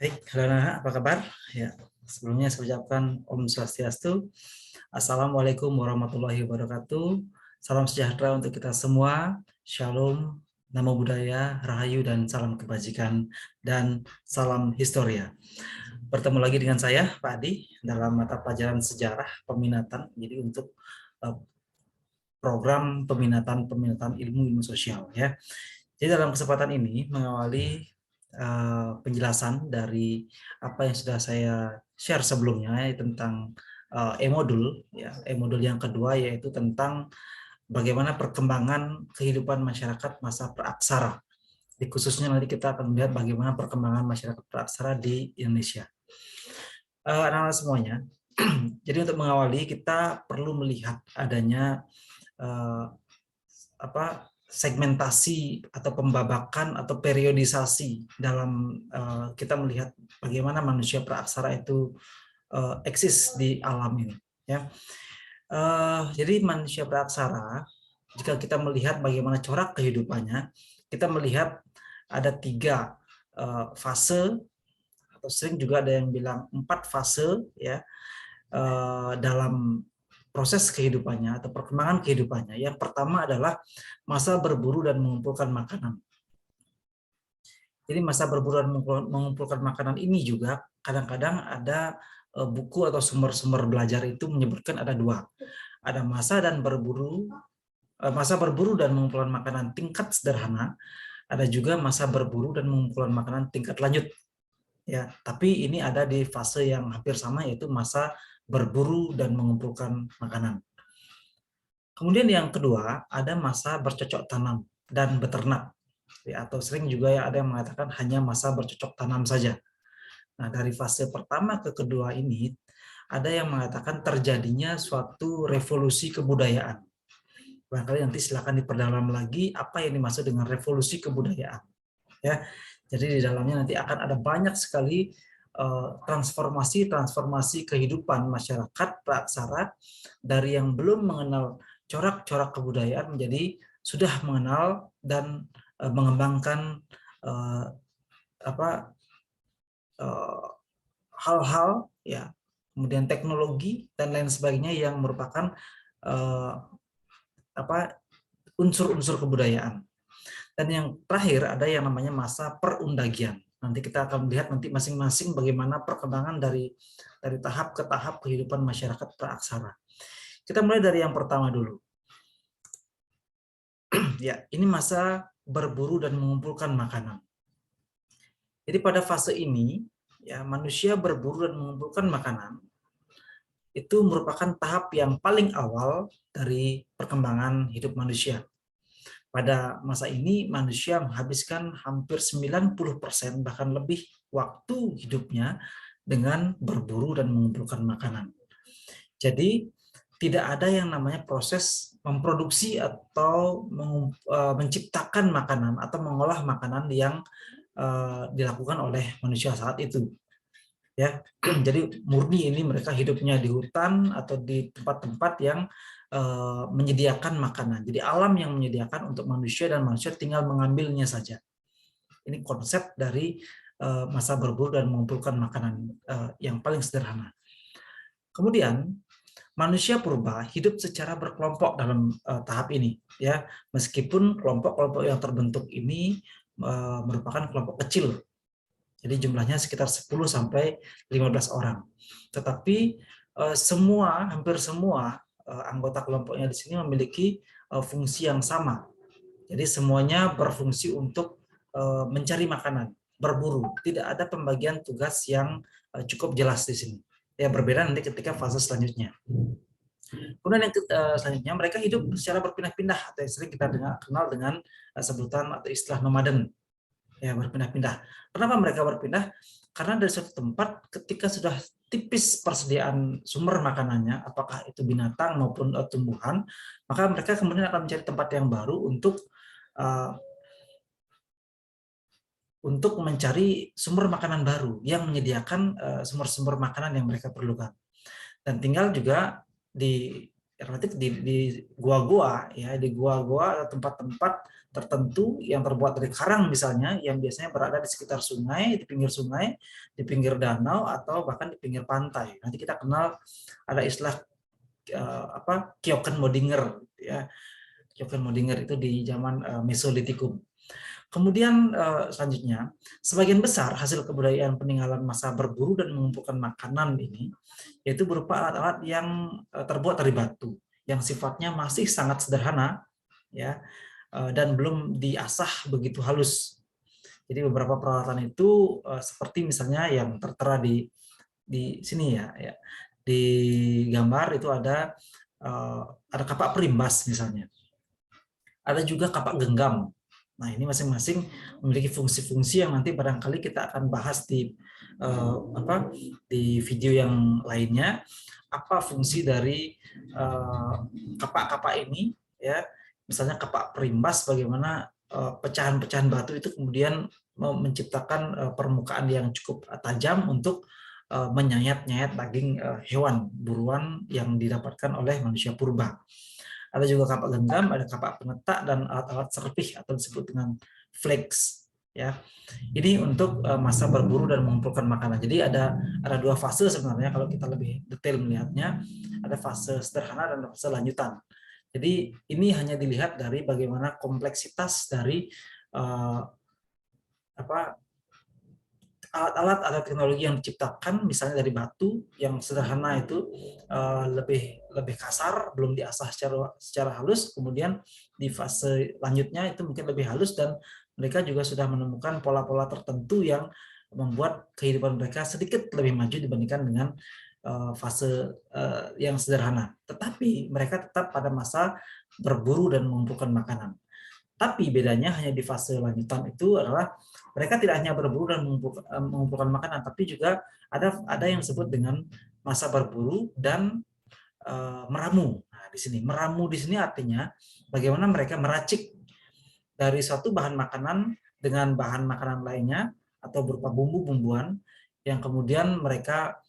Baik, halo Nana, apa kabar? Ya, sebelumnya saya ucapkan Om Swastiastu. Assalamualaikum warahmatullahi wabarakatuh. Salam sejahtera untuk kita semua. Shalom, Namo Buddhaya, Rahayu, dan salam kebajikan, dan salam historia. Bertemu lagi dengan saya, Pak Adi, dalam mata pelajaran sejarah peminatan. Jadi untuk program peminatan ilmu sosial, ya. Jadi dalam kesempatan ini mengawali penjelasan dari apa yang sudah saya share sebelumnya tentang e-modul, ya, e-modul yang kedua yaitu tentang bagaimana perkembangan kehidupan masyarakat masa praaksara. Di khususnya nanti kita akan melihat bagaimana perkembangan masyarakat praaksara di Indonesia. Anak-anak semuanya, jadi untuk mengawali kita perlu melihat adanya segmentasi atau pembabakan atau periodisasi dalam kita melihat bagaimana manusia praaksara itu eksis di alam ini, ya. Jadi manusia praaksara, jika kita melihat bagaimana corak kehidupannya, kita melihat ada 3 fase, atau sering juga ada yang bilang 4 fase, ya, dalam proses kehidupannya atau perkembangan kehidupannya. Yang pertama adalah masa berburu dan mengumpulkan makanan. Jadi masa berburu dan mengumpulkan makanan ini juga kadang-kadang ada buku atau sumber-sumber belajar itu menyebutkan ada 2. Ada masa berburu dan mengumpulkan makanan tingkat sederhana, ada juga masa berburu dan mengumpulkan makanan tingkat lanjut. Ya, tapi ini ada di fase yang hampir sama, yaitu masa berburu dan mengumpulkan makanan. Kemudian yang kedua, ada masa bercocok tanam dan beternak, ya, atau sering juga ya ada yang mengatakan hanya masa bercocok tanam saja. Nah, dari fase pertama ke kedua ini, ada yang mengatakan terjadinya suatu revolusi kebudayaan. Barangkali nanti silakan diperdalam lagi apa yang dimaksud dengan revolusi kebudayaan. Ya, jadi di dalamnya nanti akan ada banyak sekali transformasi kehidupan masyarakat praaksara dari yang belum mengenal corak-corak kebudayaan menjadi sudah mengenal dan mengembangkan hal-hal, ya, kemudian teknologi dan lain sebagainya yang merupakan unsur-unsur kebudayaan. Dan yang terakhir ada yang namanya masa perundagian. Nanti kita akan melihat nanti masing-masing bagaimana perkembangan dari tahap ke tahap kehidupan masyarakat praaksara. Kita mulai dari yang pertama dulu. Ya, ini masa berburu dan mengumpulkan makanan. Jadi pada fase ini, ya, manusia berburu dan mengumpulkan makanan itu merupakan tahap yang paling awal dari perkembangan hidup manusia. Pada masa ini manusia menghabiskan hampir 90% bahkan lebih waktu hidupnya dengan berburu dan mengumpulkan makanan. Jadi tidak ada yang namanya proses memproduksi atau menciptakan makanan atau mengolah makanan yang dilakukan oleh manusia saat itu. Ya, jadi murni ini mereka hidupnya di hutan atau di tempat-tempat yang menyediakan makanan. Jadi alam yang menyediakan untuk manusia dan manusia tinggal mengambilnya saja. Ini konsep dari masa berburu dan mengumpulkan makanan yang paling sederhana. Kemudian manusia purba hidup secara berkelompok dalam tahap ini, ya, meskipun kelompok-kelompok yang terbentuk ini merupakan kelompok kecil. Jadi jumlahnya sekitar 10 sampai 15 orang. Tetapi hampir semua anggota kelompoknya di sini memiliki fungsi yang sama. Jadi semuanya berfungsi untuk mencari makanan, berburu. Tidak ada pembagian tugas yang cukup jelas di sini. Ya, berbeda nanti ketika fase selanjutnya. Kemudian yang selanjutnya mereka hidup secara berpindah-pindah atau yang sering kita kenal dengan sebutan atau istilah nomaden. Ya, berpindah-pindah. Kenapa mereka berpindah? Karena dari suatu tempat ketika sudah tipis persediaan sumber makanannya, apakah itu binatang maupun tumbuhan, maka mereka kemudian akan mencari tempat yang baru untuk mencari sumber makanan baru yang menyediakan sumber-sumber makanan yang mereka perlukan. Dan tinggal juga di relatif di gua-gua, ya, di gua-gua atau tempat-tempat tertentu yang terbuat dari karang misalnya, yang biasanya berada di sekitar sungai, di pinggir danau, atau bahkan di pinggir pantai. Nanti kita kenal ada istilah Kyoken Modinger, ya. Kyoken Modinger itu di zaman Mesolitikum. Kemudian selanjutnya, sebagian besar hasil kebudayaan peninggalan masa berburu dan mengumpulkan makanan ini, yaitu berupa alat-alat yang terbuat dari batu, yang sifatnya masih sangat sederhana, ya, dan belum diasah begitu halus. Jadi beberapa peralatan itu seperti misalnya yang tertera di sini, ya, di gambar itu ada kapak perimbas misalnya, ada juga kapak genggam. Nah, ini masing-masing memiliki fungsi-fungsi yang nanti barangkali kita akan bahas di video yang lainnya. Apa fungsi dari kapak-kapak ini, ya? Misalnya kapak perimbas, bagaimana pecahan-pecahan batu itu kemudian menciptakan permukaan yang cukup tajam untuk menyayat-nyayat daging hewan buruan yang didapatkan oleh manusia purba. Ada juga kapak genggam, ada kapak pengetak, dan alat-alat serpih atau disebut dengan flags, ya. Ini untuk masa berburu dan mengumpulkan makanan. Jadi ada dua fase sebenarnya kalau kita lebih detail melihatnya. Ada fase sederhana dan fase lanjutan. Jadi ini hanya dilihat dari bagaimana kompleksitas dari alat-alat atau teknologi yang diciptakan, misalnya dari batu yang sederhana itu lebih kasar, belum diasah secara halus. Kemudian di fase lanjutnya itu mungkin lebih halus, dan mereka juga sudah menemukan pola-pola tertentu yang membuat kehidupan mereka sedikit lebih maju dibandingkan dengan fase yang sederhana. Tetapi mereka tetap pada masa berburu dan mengumpulkan makanan. Tapi bedanya hanya di fase lanjutan itu adalah mereka tidak hanya berburu dan mengumpulkan makanan, tapi juga ada yang disebut dengan masa berburu dan meramu. Nah, meramu di sini artinya bagaimana mereka meracik dari suatu bahan makanan dengan bahan makanan lainnya atau berupa bumbu-bumbuan yang kemudian mereka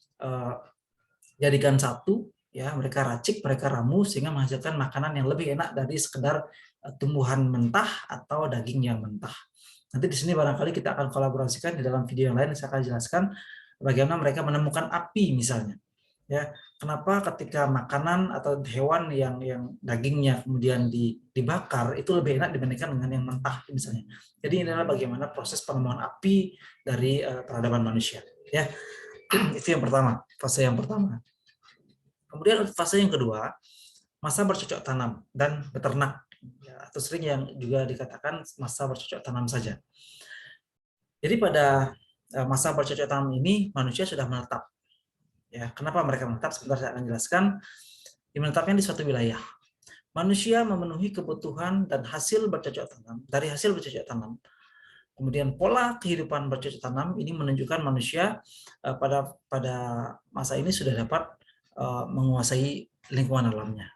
jadikan satu, ya, mereka racik, mereka ramu sehingga menghasilkan makanan yang lebih enak dari sekedar tumbuhan mentah atau daging yang mentah. Nanti di sini barangkali kita akan kolaborasikan di dalam video yang lain, saya akan jelaskan bagaimana mereka menemukan api misalnya. Ya, kenapa ketika makanan atau hewan yang dagingnya kemudian dibakar itu lebih enak dibandingkan dengan yang mentah misalnya. Jadi ini adalah bagaimana proses penemuan api dari peradaban manusia. Ya, itu yang pertama, fase yang pertama. Kemudian fase yang kedua, masa bercocok tanam dan beternak, atau sering yang juga dikatakan masa bercocok tanam saja. Jadi pada masa bercocok tanam ini manusia sudah menetap. Ya, kenapa mereka menetap? Sebentar saya akan jelaskan. Menetapnya di suatu wilayah. Manusia memenuhi kebutuhan dan hasil bercocok tanam. Dari hasil bercocok tanam, kemudian pola kehidupan bercocok tanam ini menunjukkan manusia pada masa ini sudah dapat menguasai lingkungan alamnya.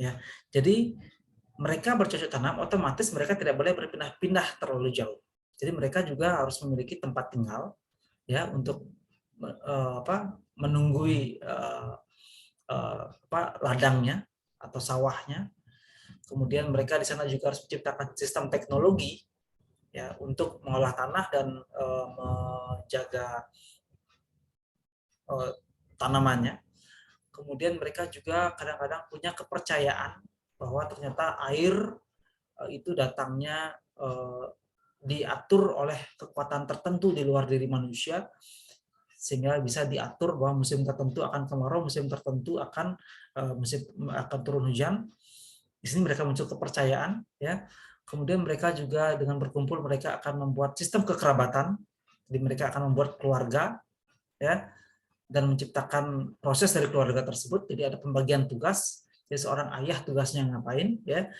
Ya, jadi mereka bercocok tanam, otomatis mereka tidak boleh berpindah-pindah terlalu jauh. Jadi mereka juga harus memiliki tempat tinggal, ya, untuk menunggui ladangnya atau sawahnya. Kemudian mereka di sana juga harus menciptakan sistem teknologi, ya, untuk mengolah tanah dan menjaga tanamannya. Kemudian mereka juga kadang-kadang punya kepercayaan bahwa ternyata air itu datangnya diatur oleh kekuatan tertentu di luar diri manusia, sehingga bisa diatur bahwa musim tertentu akan kemarau, musim tertentu akan turun hujan. Di sini mereka muncul kepercayaan, ya. Kemudian mereka juga dengan berkumpul mereka akan membuat sistem kekerabatan, jadi mereka akan membuat keluarga, ya, dan menciptakan proses dari keluarga tersebut. Jadi ada pembagian tugas. Jadi seorang ayah tugasnya ngapain, ya,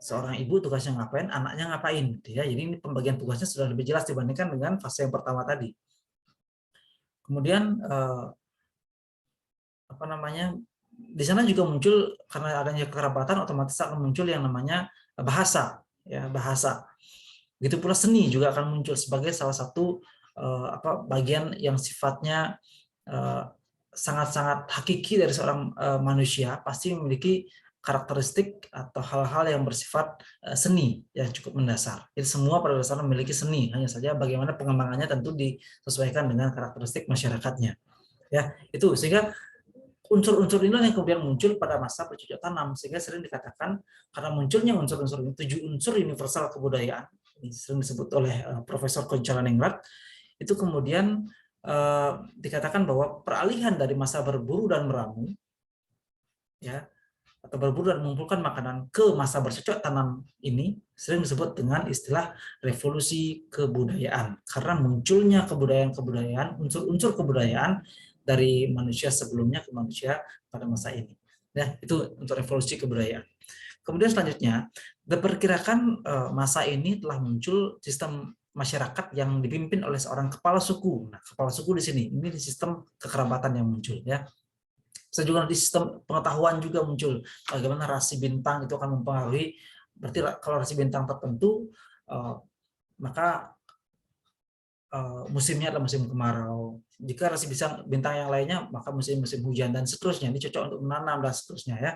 seorang ibu tugasnya ngapain, anaknya ngapain, ya. Jadi ini pembagian tugasnya sudah lebih jelas dibandingkan dengan fase yang pertama tadi. Kemudian di sana juga muncul, karena adanya kekerabatan, otomatis akan muncul yang namanya bahasa, ya, bahasa. Begitu pula seni juga akan muncul sebagai salah satu bagian yang sifatnya sangat-sangat hakiki dari seorang manusia pasti memiliki karakteristik atau hal-hal yang bersifat seni yang cukup mendasar. Jadi semua pada dasarnya memiliki seni, hanya saja bagaimana pengembangannya tentu disesuaikan dengan karakteristik masyarakatnya. Ya, itu sehingga unsur-unsur inilah yang kemudian muncul pada masa bercocok tanam, sehingga sering dikatakan karena munculnya unsur-unsur ini, 7 unsur universal kebudayaan, ini sering disebut oleh Profesor Konchalaningrat, itu kemudian dikatakan bahwa peralihan dari masa berburu dan meramu, ya, atau berburu dan mengumpulkan makanan ke masa bercocok tanam ini sering disebut dengan istilah revolusi kebudayaan, karena munculnya kebudayaan-kebudayaan, unsur-unsur kebudayaan dari manusia sebelumnya ke manusia pada masa ini. Ya, itu untuk revolusi kebudayaan. Kemudian selanjutnya, diperkirakan masa ini telah muncul sistem masyarakat yang dipimpin oleh seorang kepala suku. Nah, kepala suku di sini, ini sistem kekerabatan yang muncul, ya. Bisa juga nanti sistem pengetahuan juga muncul. Bagaimana rasi bintang itu akan mempengaruhi. Berarti kalau rasi bintang tertentu, maka musimnya adalah musim kemarau. Jika rasi bintang yang lainnya, maka musim-musim hujan dan seterusnya. Ini cocok untuk menanam dan seterusnya, ya.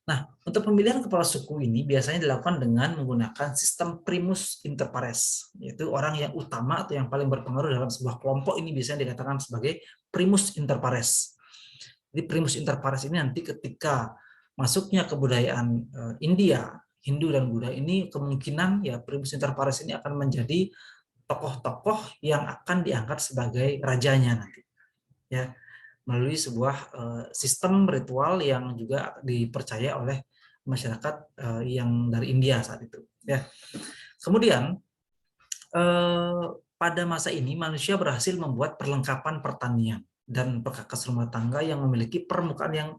Nah, untuk pemilihan kepala suku ini biasanya dilakukan dengan menggunakan sistem primus inter pares, yaitu orang yang utama atau yang paling berpengaruh dalam sebuah kelompok ini biasanya dikatakan sebagai primus inter pares. Jadi primus inter pares ini nanti ketika masuknya kebudayaan India, Hindu dan Buddha ini kemungkinan ya primus inter pares ini akan menjadi tokoh-tokoh yang akan diangkat sebagai rajanya nanti. Ya, melalui sebuah sistem ritual yang juga dipercaya oleh masyarakat yang dari India saat itu. Ya. Kemudian pada masa ini manusia berhasil membuat perlengkapan pertanian dan perkakas rumah tangga yang memiliki permukaan yang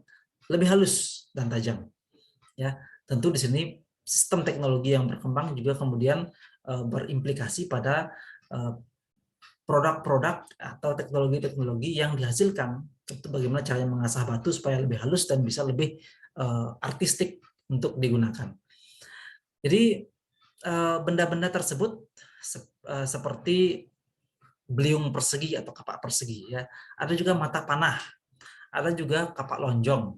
lebih halus dan tajam. Ya, tentu di sini sistem teknologi yang berkembang juga kemudian berimplikasi pada produk-produk atau teknologi-teknologi yang dihasilkan, itu bagaimana caranya mengasah batu supaya lebih halus dan bisa lebih artistik untuk digunakan. Jadi benda-benda tersebut seperti beliung persegi atau kapak persegi, ya. Ada juga mata panah, ada juga kapak lonjong,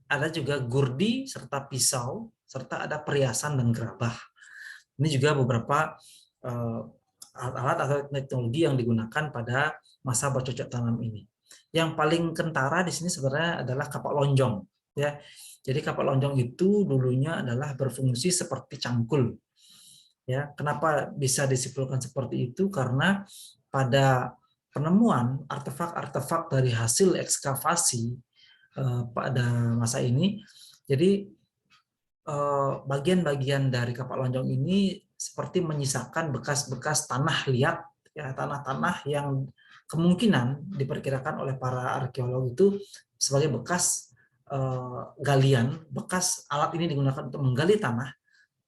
ada juga gurdi serta pisau, serta ada periasan dan gerabah. Ini juga beberapa alat-alat atau teknologi yang digunakan pada masa bercocok tanam ini. Yang paling kentara di sini sebenarnya adalah kapak lonjong, ya. Jadi kapak lonjong itu dulunya adalah berfungsi seperti cangkul. Ya, kenapa bisa disimpulkan seperti itu? Karena pada penemuan artefak-artefak dari hasil ekskavasi pada masa ini, jadi bagian-bagian dari kapak lonjong ini seperti menyisakan bekas-bekas tanah liat, ya, tanah-tanah yang kemungkinan diperkirakan oleh para arkeolog itu sebagai bekas galian, bekas alat ini digunakan untuk menggali tanah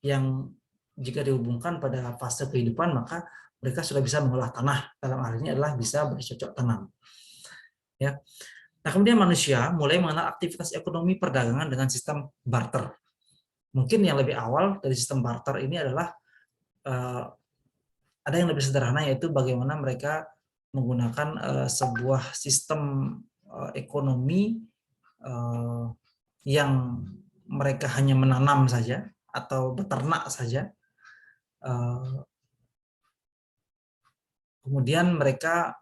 yang jika dihubungkan pada fase kehidupan maka mereka sudah bisa mengolah tanah, dalam hal ini adalah bisa bercocok tanam. Ya. Nah, kemudian manusia mulai mengenal aktivitas ekonomi perdagangan dengan sistem barter. Mungkin yang lebih awal dari sistem barter ini adalah ada yang lebih sederhana, yaitu bagaimana mereka menggunakan sebuah sistem ekonomi yang mereka hanya menanam saja atau beternak saja. Kemudian mereka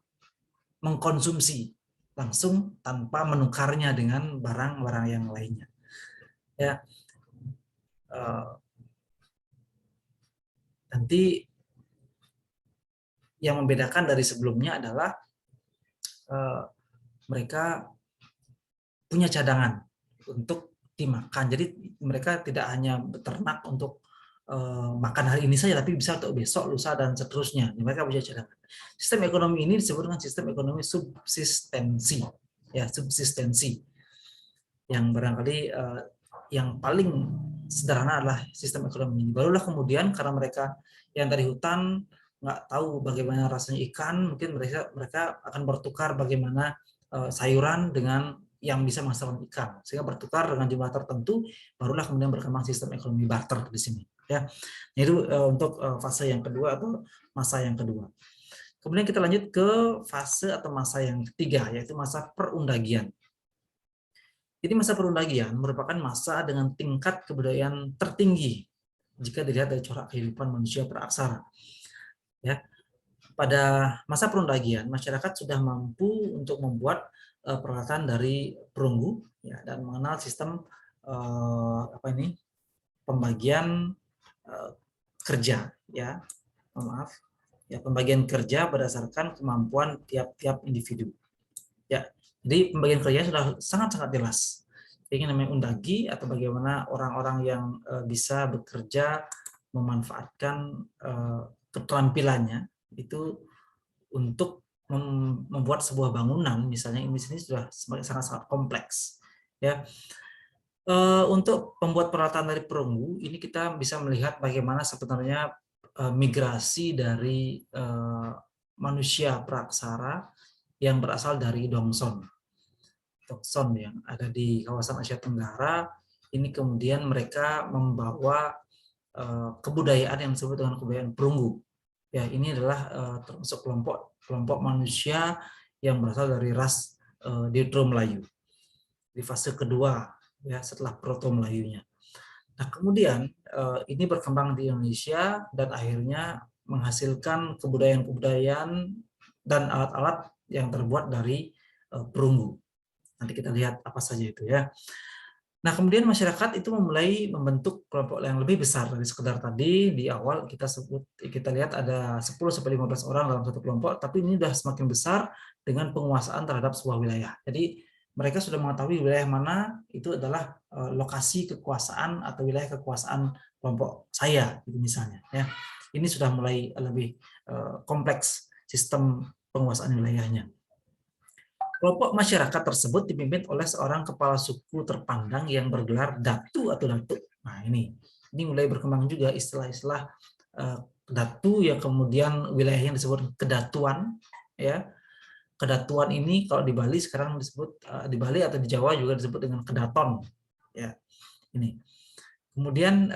mengkonsumsi langsung tanpa menukarnya dengan barang-barang yang lainnya. Ya, nanti yang membedakan dari sebelumnya adalah mereka punya cadangan untuk dimakan. Jadi mereka tidak hanya beternak untuk makan hari ini saja, tapi bisa untuk besok, lusa, dan seterusnya. Mereka punya cadangan. Sistem ekonomi ini disebut dengan sistem ekonomi subsistensi. Ya, subsistensi. Yang barangkali yang paling sederhana adalah sistem ekonomi. Barulah kemudian karena mereka yang dari hutan nggak tahu bagaimana rasanya ikan, mungkin mereka akan bertukar bagaimana sayuran dengan yang bisa menghasilkan ikan, sehingga bertukar dengan jumlah tertentu, barulah kemudian berkembang sistem ekonomi barter di sini. Ya, itu untuk fase yang kedua atau masa yang kedua. Kemudian kita lanjut ke fase atau masa yang ketiga, yaitu masa perundagian. Jadi masa perundagian merupakan masa dengan tingkat kebudayaan tertinggi jika dilihat dari corak kehidupan manusia praaksara. Ya, pada masa perundagian masyarakat sudah mampu untuk membuat peralatan dari perunggu, ya, dan mengenal sistem pembagian kerja, ya, maaf, ya, pembagian kerja berdasarkan kemampuan tiap-tiap individu. Ya, jadi pembagian kerja sudah sangat-sangat jelas. Ini namanya undagi, atau bagaimana orang-orang yang bisa bekerja memanfaatkan keterampilannya itu untuk membuat sebuah bangunan, misalnya ini sudah sangat-sangat kompleks. Ya, untuk pembuat peralatan dari perunggu ini kita bisa melihat bagaimana sebenarnya migrasi dari manusia praaksara yang berasal dari Dongson yang ada di kawasan Asia Tenggara. Ini kemudian mereka membawa kebudayaan yang disebut dengan kebudayaan perunggu. Ya, ini adalah termasuk kelompok manusia yang berasal dari ras Deutero Melayu di fase kedua, ya, setelah Proto Melayunya. Nah, kemudian ini berkembang di Indonesia dan akhirnya menghasilkan kebudayaan-kebudayaan dan alat-alat yang terbuat dari perunggu. Nanti kita lihat apa saja itu, ya. Nah, kemudian masyarakat itu memulai membentuk kelompok yang lebih besar dari sekedar tadi di awal kita lihat ada 10-15 orang dalam satu kelompok, tapi ini sudah semakin besar dengan penguasaan terhadap sebuah wilayah. Jadi mereka sudah mengetahui wilayah mana itu adalah lokasi kekuasaan atau wilayah kekuasaan kelompok saya, gitu misalnya. Ya, ini sudah mulai lebih kompleks sistem penguasaan wilayahnya. Kelompok masyarakat tersebut dipimpin oleh seorang kepala suku terpandang yang bergelar datu atau datuk. Nah, ini mulai berkembang juga istilah-istilah datu yang kemudian wilayah yang disebut kedatuan, ya. Kedatuan ini kalau di Bali sekarang disebut di Bali atau di Jawa juga disebut dengan kedaton, ya. Ini. Kemudian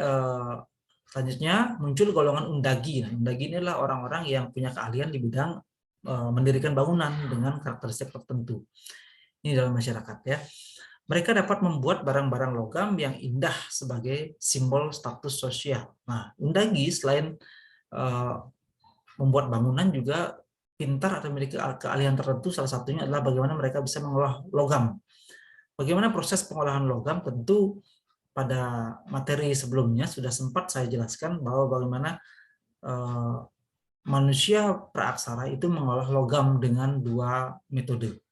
selanjutnya muncul golongan undagi. Nah, undagi inilah orang-orang yang punya keahlian di bidang mendirikan bangunan dengan karakteristik tertentu. Ini dalam masyarakat, ya. Mereka dapat membuat barang-barang logam yang indah sebagai simbol status sosial. Nah, undagi selain membuat bangunan juga pintar atau memiliki keahlian tertentu. Salah satunya adalah bagaimana mereka bisa mengolah logam. Bagaimana proses pengolahan logam? Tentu pada materi sebelumnya sudah sempat saya jelaskan bahwa bagaimana manusia praaksara itu mengolah logam dengan dua metode.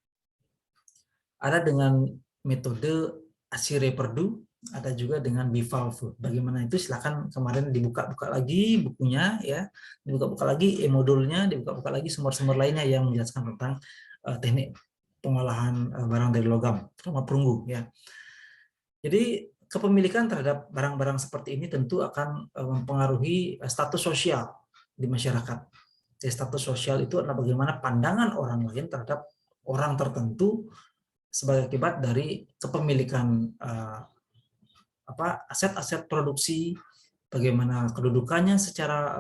Ada dengan metode Asire Perdu, ada juga dengan bivalve. Bagaimana itu silakan kemarin dibuka-buka lagi bukunya, ya, dibuka-buka lagi e-modulnya, dibuka-buka lagi sumber-sumber lainnya yang menjelaskan tentang teknik pengolahan barang dari logam, terutama perunggu, ya. Jadi kepemilikan terhadap barang-barang seperti ini tentu akan mempengaruhi status sosial di masyarakat. Jadi, status sosial itu adalah bagaimana pandangan orang lain terhadap orang tertentu sebagai akibat dari kepemilikan aset-aset produksi, bagaimana kedudukannya secara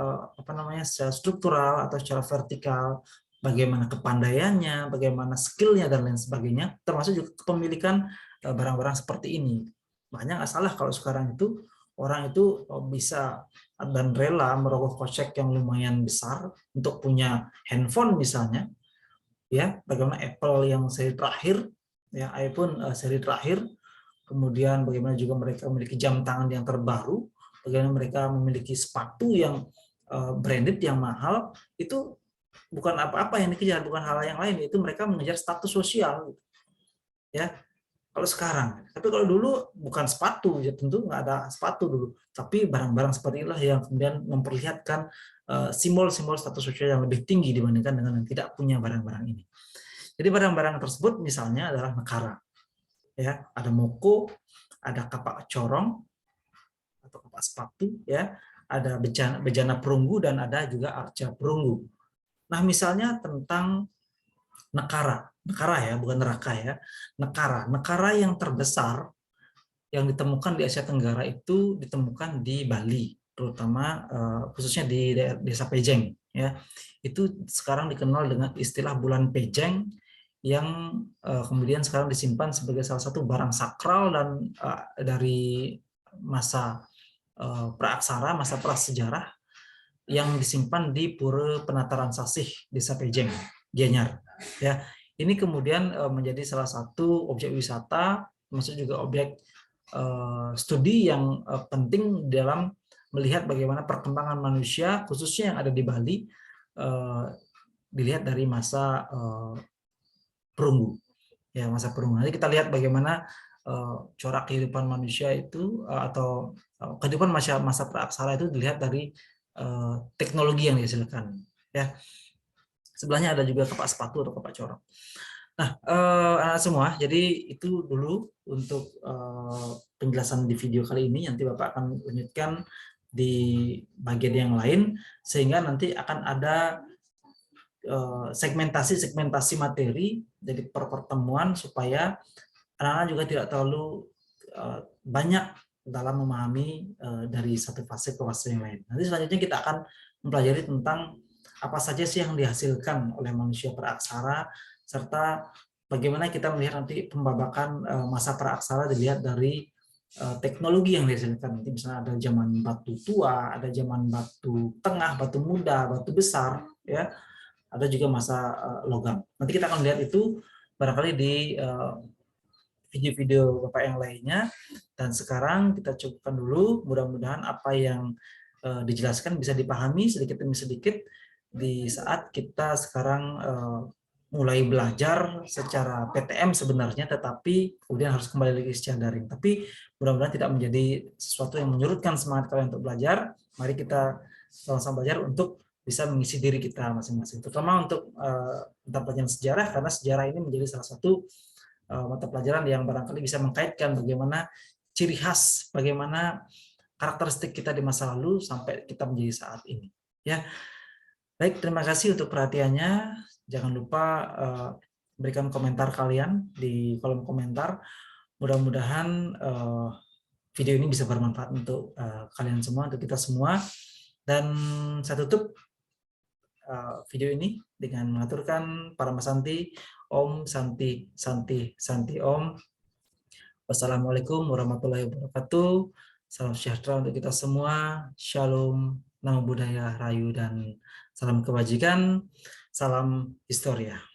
secara struktural atau secara vertikal, bagaimana kepandaiannya, bagaimana skillnya dan lain sebagainya, termasuk juga kepemilikan barang-barang seperti ini. Makanya nggak salah kalau sekarang itu orang itu bisa dan rela merogoh kocek yang lumayan besar untuk punya handphone misalnya, ya, bagaimana Apple yang seri terakhir, ya, iPhone seri terakhir, kemudian bagaimana juga mereka memiliki jam tangan yang terbaru, bagaimana mereka memiliki sepatu yang branded yang mahal, itu bukan apa-apa yang dikejar, bukan hal yang lain, itu mereka mengejar status sosial, ya. Kalau sekarang, tapi kalau dulu bukan sepatu, ya tentu nggak ada sepatu dulu, tapi barang-barang seperti inilah yang kemudian memperlihatkan simbol-simbol status sosial yang lebih tinggi dibandingkan dengan yang tidak punya barang-barang ini. Jadi barang-barang tersebut misalnya adalah nekara, ya, ada moko, ada kapak corong atau kapak sepatu, ya, ada bejana perunggu dan ada juga arca perunggu. Nah, misalnya tentang nekara ya, bukan neraka, ya. Nekara yang terbesar yang ditemukan di Asia Tenggara itu ditemukan di Bali, terutama khususnya di Desa Pejeng, ya, itu sekarang dikenal dengan istilah bulan Pejeng, yang kemudian sekarang disimpan sebagai salah satu barang sakral dan dari masa praaksara, masa prasejarah, yang disimpan di Pura Penataran Sasih, Desa Pejeng, Gianyar. Ya, ini kemudian menjadi salah satu objek wisata, termasuk juga objek studi yang penting dalam melihat bagaimana perkembangan manusia, khususnya yang ada di Bali, dilihat dari masa perunggu. Ya, masa perunggu. Nanti kita lihat bagaimana corak kehidupan manusia itu atau kehidupan masa praaksara itu dilihat dari teknologi yang dihasilkan. Ya, sebelahnya ada juga kepak sepatu atau kepak corak. Nah, anak semua, jadi itu dulu untuk penjelasan di video kali ini. Nanti Bapak akan lanjutkan di bagian yang lain, sehingga nanti akan ada segmentasi materi jadi per pertemuan, supaya anak-anak juga tidak terlalu banyak dalam memahami dari satu fase ke fase yang lain. Nanti selanjutnya kita akan mempelajari tentang apa saja sih yang dihasilkan oleh manusia praaksara, serta bagaimana kita melihat nanti pembabakan masa praaksara dilihat dari teknologi yang dihasilkan. Nanti misalnya ada zaman batu tua, ada zaman batu tengah, batu muda, batu besar, ya. Ada juga masa logam. Nanti kita akan lihat itu barangkali di video-video Bapak yang lainnya. Dan sekarang kita cukupkan dulu, mudah-mudahan apa yang dijelaskan bisa dipahami sedikit demi sedikit di saat kita sekarang mulai belajar secara PTM sebenarnya, tetapi kemudian harus kembali lagi secara daring. Tapi mudah-mudahan tidak menjadi sesuatu yang menyurutkan semangat kalian untuk belajar. Mari kita sama-sama belajar untuk bisa mengisi diri kita masing-masing, terutama untuk mata pelajaran sejarah, karena sejarah ini menjadi salah satu mata pelajaran yang barangkali bisa mengkaitkan bagaimana ciri khas, bagaimana karakteristik kita di masa lalu sampai kita menjadi saat ini. Ya, baik, terima kasih untuk perhatiannya. Jangan lupa berikan komentar kalian di kolom komentar. Mudah-mudahan video ini bisa bermanfaat untuk kalian semua, untuk kita semua. Dan saya tutup video ini dengan mengaturkan para Santi, Om Santi Santi Santi Om. Wassalamualaikum warahmatullahi wabarakatuh. Salam sejahtera untuk kita semua. Shalom, namo buddhaya, rayu, dan salam kebajikan. Salam historia.